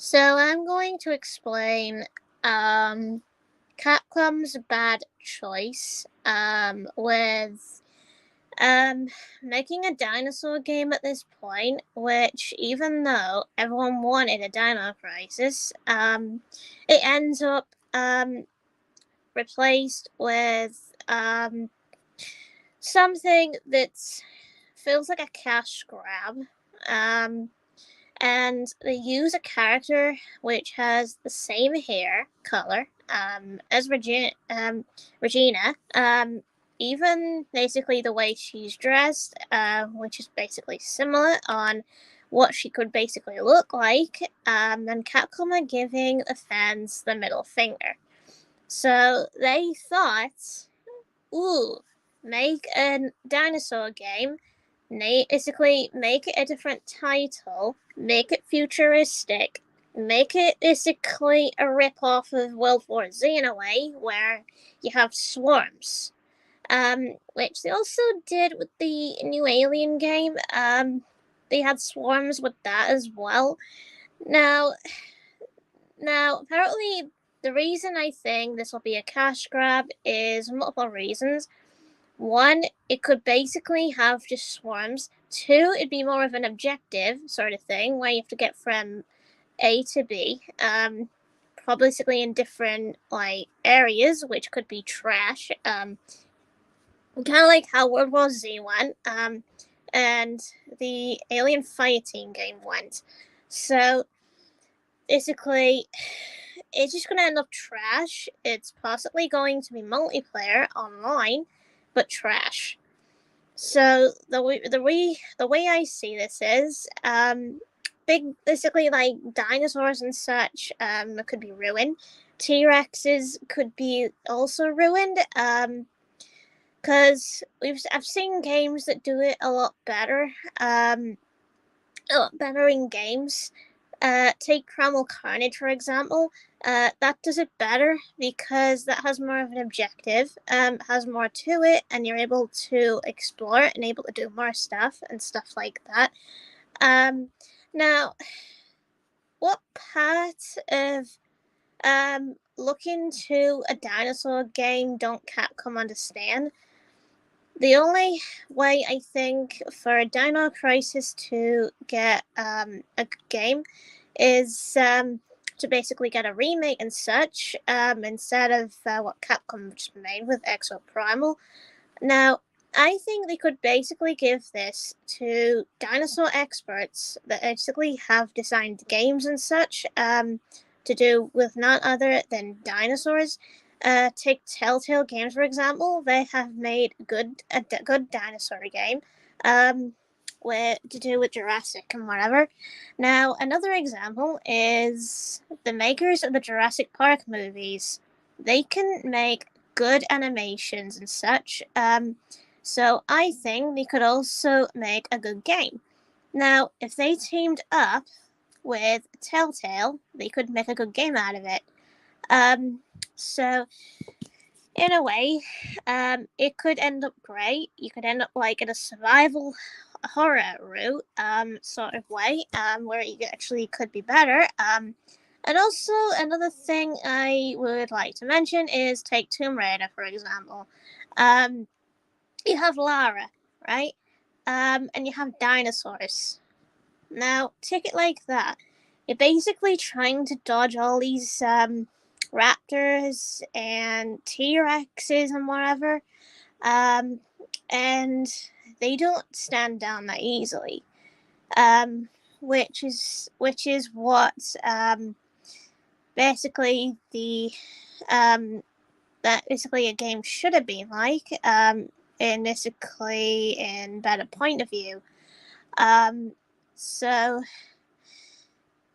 So I'm going to explain Capcom's bad choice with um, making a dinosaur game at this point, which even though everyone wanted a Dino Crisis, it ends up replaced with something that feels like a cash grab. Um, and they use a character which has the same hair color as Regina. Even basically the way she's dressed, which is basically similar on what she could basically look like. And Capcom are giving the fans the middle finger. So they thought, ooh, make a dinosaur game, basically make it a different title, make it futuristic, make it basically a rip-off of World War Z in a way, where you have swarms. Which they also did with the new Alien game. They had swarms with that as well. Now, apparently, the reason I think this will be a cash grab is multiple reasons. One, it could basically have just swarms. Two, it'd be more of an objective sort of thing where you have to get from A to B, basically in different like areas, which could be trash. Kind of like how World War Z went, and the Alien Fireteam game went. So basically, it's just gonna end up trash. It's possibly going to be multiplayer online, but trash. So the way I see this is big basically like dinosaurs and such could be ruined. T-Rexes could be also ruined because I've seen games that do it a lot better in games. Take Primal Carnage for example. That does it better because that has more of an objective, has more to it, and you're able to explore it and able to do more stuff and stuff like that. Now, what part of looking to a dinosaur game don't Capcom understand? The only way I think for a Dino Crisis to get a game is to basically get a remake and such instead of what Capcom just made with Exoprimal. Now, I think they could basically give this to dinosaur experts that basically have designed games and such to do with none other than dinosaurs. Take Telltale Games for example; they have made a good dinosaur game, to do with Jurassic and whatever. Now, another example is the makers of the Jurassic Park movies. They can make good animations and such. So I think they could also make a good game. Now, if they teamed up with Telltale, they could make a good game out of it. So in a way, it could end up great. You could end up like in a survival horror route, sort of way, where you actually could be better. And also another thing I would like to mention is take Tomb Raider for example. Um, you have Lara, right? And you have dinosaurs. Now, take it like that. You're basically trying to dodge all these raptors and T Rexes and whatever, um, and they don't stand down that easily. Which is what basically the that basically a game should have been like. In basically in better point of view. Um, so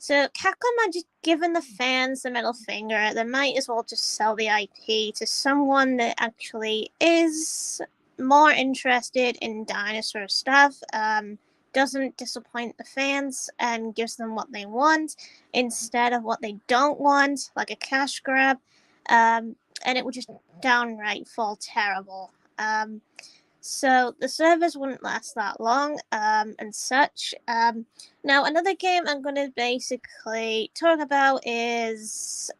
Capcom are just giving the fans the middle finger. They might as well just sell the IP to someone that actually is more interested in dinosaur stuff. Doesn't disappoint the fans and gives them what they want instead of what they don't want, like a cash grab. And it would just downright fall terrible. So the servers wouldn't last that long, and such. Now another game I'm going to basically talk about is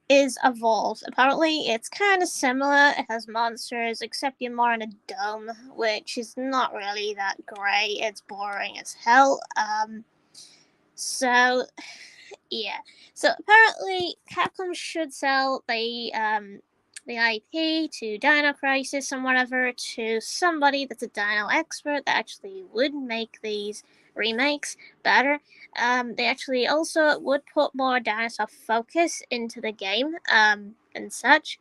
is Evolved. Apparently, it's kind of similar. It has monsters, except you're more in a dome, which is not really that great. It's boring as hell. So yeah. So apparently, Capcom should sell the IP to Dino Crisis and whatever to somebody that's a Dino expert that actually would make these remakes better. They actually also would put more dinosaur focus into the game and such.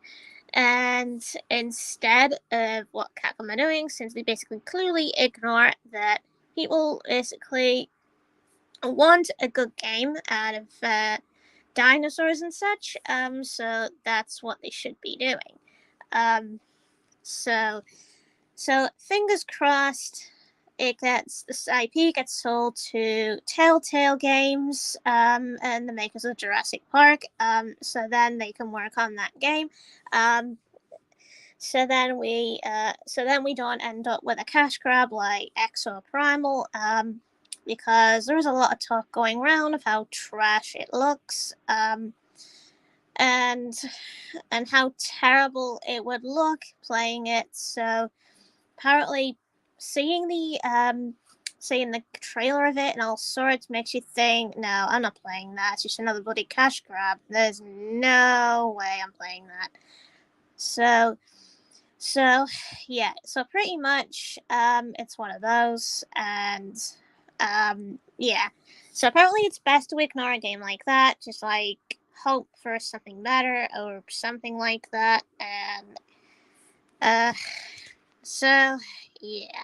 And instead of what Capcom are doing, since they basically clearly ignore that people basically want a good game out of dinosaurs and such. So that's what they should be doing. Um, so fingers crossed. This IP gets sold to Telltale Games, and the makers of Jurassic Park. So then they can work on that game. Um, so then we don't end up with a cash grab like Exoprimal, because there's a lot of talk going around of how trash it looks, and how terrible it would look playing it. So apparently, seeing the trailer of it and all sorts makes you think, no, I'm not playing that. It's just another bloody cash grab. There's no way I'm playing that. So yeah, so pretty much it's one of those, and yeah. So apparently it's best to ignore a game like that, just like hope for something better or something like that, and uh so yeah.